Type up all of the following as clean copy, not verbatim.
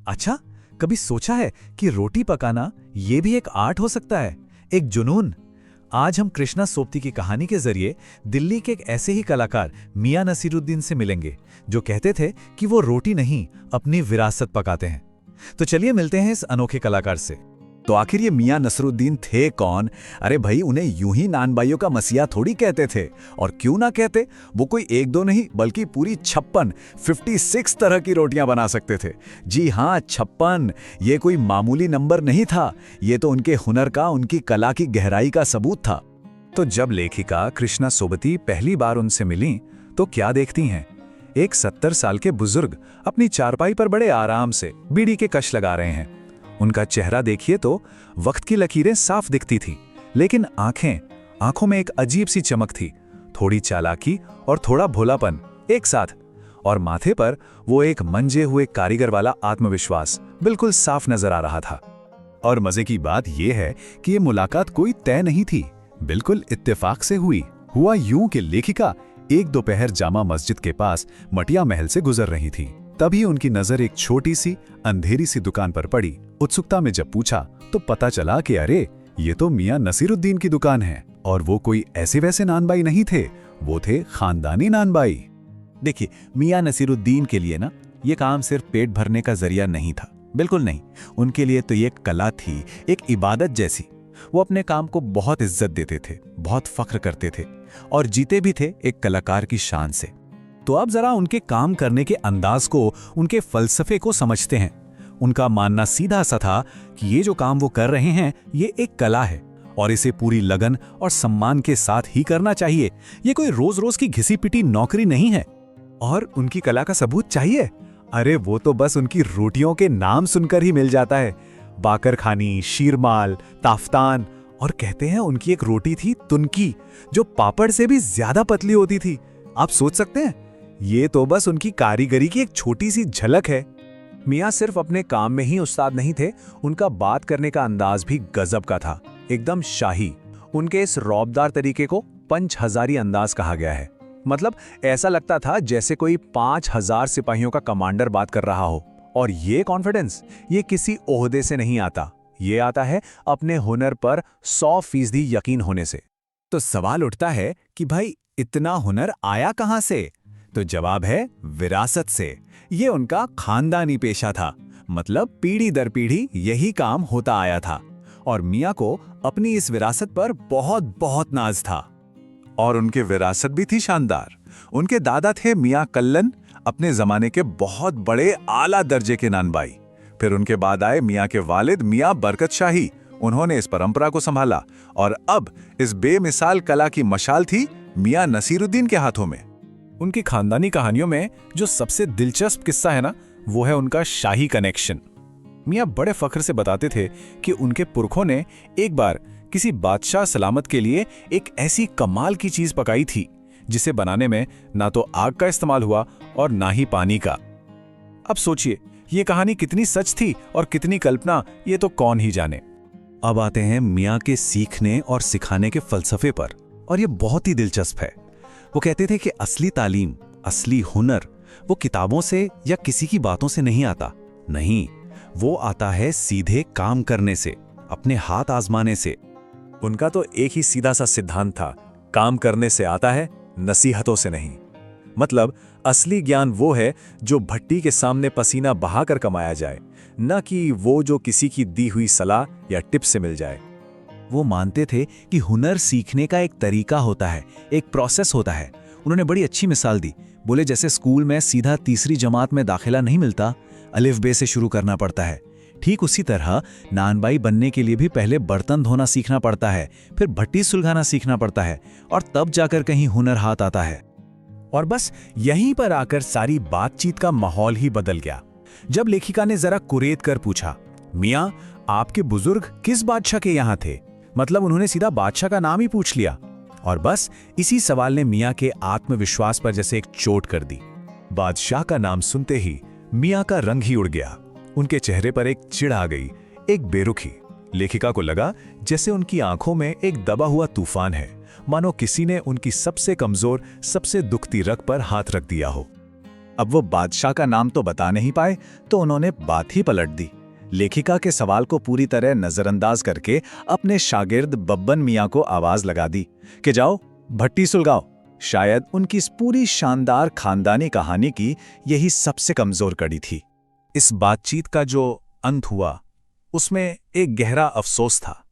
अच्छा, कभी सोचा है कि रोटी पकाना ये भी एक आर्ट हो सकता है, एक जुनून? आज हम कृष्णा सोबती की कहानी के जरिए दिल्ली के एक ऐसे ही कलाकार मियां नसीरुद्दीन से मिलेंगे, जो कहते थे कि वो रोटी नहीं, अपनी विरासत पकाते हैं। तो चलिए मिलते हैं इस अनोखे कलाकार से। तो आखिर ये मियां नसरुद्दीन थे कौन? अरे भाई, उन्हें यूं ही नानबाइयों का मसीहा थोड़ी कहते थे। और क्यों ना कहते, वो कोई एक दो नहीं बल्कि पूरी 56 तरह की रोटियां बना सकते थे। जी हाँ, 56। ये कोई मामूली नंबर नहीं था, ये तो उनके हुनर का, उनकी कला की गहराई का सबूत था। तो जब लेखिका कृष्णा सोबती पहली बार उनसे मिली तो क्या देखती हैं? एक 70 साल के बुजुर्ग अपनी चारपाई पर बड़े आराम से बीड़ी के कश लगा रहे हैं। उनका चेहरा देखिए तो वक्त की लकीरें साफ दिखती थी, लेकिन आंखों में एक अजीब सी चमक थी, थोड़ी चालाकी और थोड़ा भोलापन एक साथ। और माथे पर वो एक मंजे हुए कारीगर वाला आत्मविश्वास बिल्कुल साफ नजर आ रहा था। और मजे की बात यह है कि ये मुलाकात कोई तय नहीं थी, बिल्कुल इत्तेफाक से हुई। हुआ यूं कि लेखिका एक दोपहर जामा मस्जिद के पास मटिया महल से गुजर रही थी। तभी उनकी नजर एक छोटी सी अंधेरी सी दुकान पर पड़ी। उत्सुकता में जब पूछा तो पता चला कि अरे, ये तो मियां नसीरुद्दीन की दुकान है। और वो कोई ऐसे वैसे नानबाई नहीं थे, वो थे खानदानी नानबाई। देखिए, मियां नसीरुद्दीन के लिए ना ये काम सिर्फ पेट भरने का जरिया नहीं था, बिल्कुल नहीं। उनके लिए तो ये एक कला थी, एक इबादत जैसी। वो अपने काम को बहुत इज्जत देते थे, बहुत फख्र करते थे और जीते भी थे एक कलाकार की शान से। तो अब जरा उनके काम करने के अंदाज को, उनके फलसफे को समझते हैं। उनका मानना सीधा सा था कि ये जो काम वो कर रहे हैं ये एक कला है और इसे पूरी लगन और सम्मान के साथ ही करना चाहिए। ये कोई रोज रोज की घिसी पिटी नौकरी नहीं है। और उनकी कला का सबूत चाहिए? अरे वो तो बस उनकी रोटियों के नाम सुनकर ही मिल जाता है। बाकर खानी, शीरमाल, ताफ्तान। और कहते हैं उनकी एक रोटी थी तुनकी, जो पापड़ से भी ज्यादा पतली होती थी। आप सोच सकते हैं, ये तो बस उनकी कारीगरी की एक छोटी सी झलक है। मियां सिर्फ अपने काम में ही उस्ताद नहीं थे, उनका बात करने का अंदाज भी गजब का था, एकदम शाही। उनके इस रौबदार तरीके को पंच हजारी अंदाज कहा गया है। मतलब ऐसा लगता था जैसे कोई 5000 सिपाहियों का कमांडर बात कर रहा हो। और ये कॉन्फिडेंस, ये किसी ओहदे से नहीं आता, ये आता है अपने हुनर पर 100% यकीन होने से। तो सवाल उठता है कि भाई, इतना हुनर आया कहां से? तो जवाब है विरासत से। ये उनका खानदानी पेशा था, मतलब पीढ़ी दर पीढ़ी यही काम होता आया था। और मियां को अपनी इस विरासत पर बहुत बहुत नाज था। और उनके विरासत भी थी शानदार। उनके दादा थे मियां कल्लन, अपने जमाने के बहुत बड़े आला दर्जे के नानबाई। फिर उनके बाद आए मियां के वालिद मियां बरकत शाही। उन्होंने इस परंपरा को संभाला और अब इस बेमिसाल कला की मशाल थी मियां नसीरुद्दीन के हाथों में। उनकी खानदानी कहानियों में जो सबसे दिलचस्प किस्सा है ना, वो है उनका शाही कनेक्शन। मियां बड़े फख्र से बताते थे कि उनके पुरखों ने एक बार किसी बादशाह सलामत के लिए एक ऐसी कमाल की चीज पकाई थी, जिसे बनाने में ना तो आग का इस्तेमाल हुआ और ना ही पानी का। अब सोचिए, ये कहानी कितनी सच थी और कितनी कल्पना, ये तो कौन ही जाने। अब आते हैं मियां के सीखने और सिखाने के फलसफे पर, और ये बहुत ही दिलचस्प है। वो कहते थे कि असली तालीम, असली हुनर वो किताबों से या किसी की बातों से नहीं आता। नहीं, वो आता है सीधे काम करने से, अपने हाथ आजमाने से। उनका तो एक ही सीधा सा सिद्धांत था, काम करने से आता है, नसीहतों से नहीं। मतलब असली ज्ञान वो है जो भट्टी के सामने पसीना बहाकर कमाया जाए, न कि वो जो किसी की दी हुई सलाह या टिप से मिल जाए। वो मानते थे कि हुनर सीखने का एक तरीका होता है, एक प्रोसेस होता है। उन्होंने बड़ी अच्छी मिसाल दी। बोले जैसे स्कूल में सीधा तीसरी जमात में दाखिला नहीं मिलता, अलिफ बे से शुरू करना पड़ता है। ठीक उसी तरह नानबाई बनने के लिए भी पहले बर्तन धोना सीखना पड़ता है, फिर भट्टी सुलगाना सीखना पड़ता है, और तब जाकर कहीं हुनर हाथ आता है। और बस यहीं पर आकर सारी बातचीत का माहौल ही बदल गया। जब लेखिका ने जरा कुरेद कर पूछा, मियां, आपके बुजुर्ग किस बादशाह के यहां थे? मतलब उन्होंने सीधा बादशाह का नाम ही पूछ लिया। और बस इसी सवाल ने मियां के आत्मविश्वास पर जैसे एक चोट कर दी। बादशाह का नाम सुनते ही मियां का रंग ही उड़ गया। उनके चेहरे पर एक चिढ़ आ गई, एक बेरुखी। लेखिका को लगा जैसे उनकी आंखों में एक दबा हुआ तूफान है, मानो किसी ने उनकी सबसे कमजोर, सबसे दुखती रग पर हाथ रख दिया हो। अब वो बादशाह का नाम तो बता नहीं पाए, तो उन्होंने बात ही पलट दी। लेखिका के सवाल को पूरी तरह नजरअंदाज करके अपने शागिर्द बब्बन मियाँ को आवाज लगा दी कि जाओ भट्टी सुलगाओ। शायद उनकी इस पूरी शानदार खानदानी कहानी की यही सबसे कमजोर कड़ी थी। इस बातचीत का जो अंत हुआ उसमें एक गहरा अफसोस था,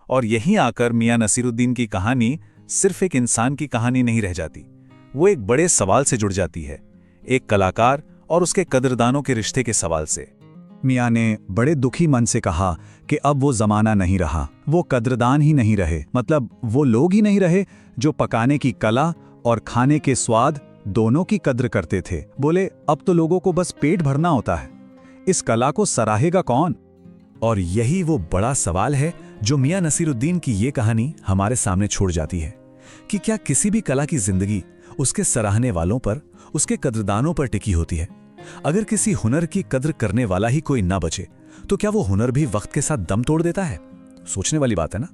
और यहीं आकर मियां नसीरुद्दीन की कहानी सिर्फ एक इंसान की कहानी नहीं रह जाती, वो एक बड़े सवाल से जुड़ जाती है, एक कलाकार और उसके कदरदानों के रिश्ते के सवाल से। मियाँ ने बड़े दुखी मन से कहा कि अब वो जमाना नहीं रहा, वो कद्रदान ही नहीं रहे, मतलब वो लोग ही नहीं रहे जो पकाने की कला और खाने के स्वाद दोनों की कद्र करते थे। बोले अब तो लोगों को बस पेट भरना होता है, इस कला को सराहेगा कौन? और यही वो बड़ा सवाल है जो मियां नसीरुद्दीन की ये कहानी हमारे सामने छोड़ जाती है कि क्या किसी भी कला की जिंदगी उसके सराहने वालों पर, उसके कद्रदानों पर टिकी होती है? अगर किसी हुनर की कद्र करने वाला ही कोई ना बचे तो क्या वो हुनर भी वक्त के साथ दम तोड़ देता है? सोचने वाली बात है ना।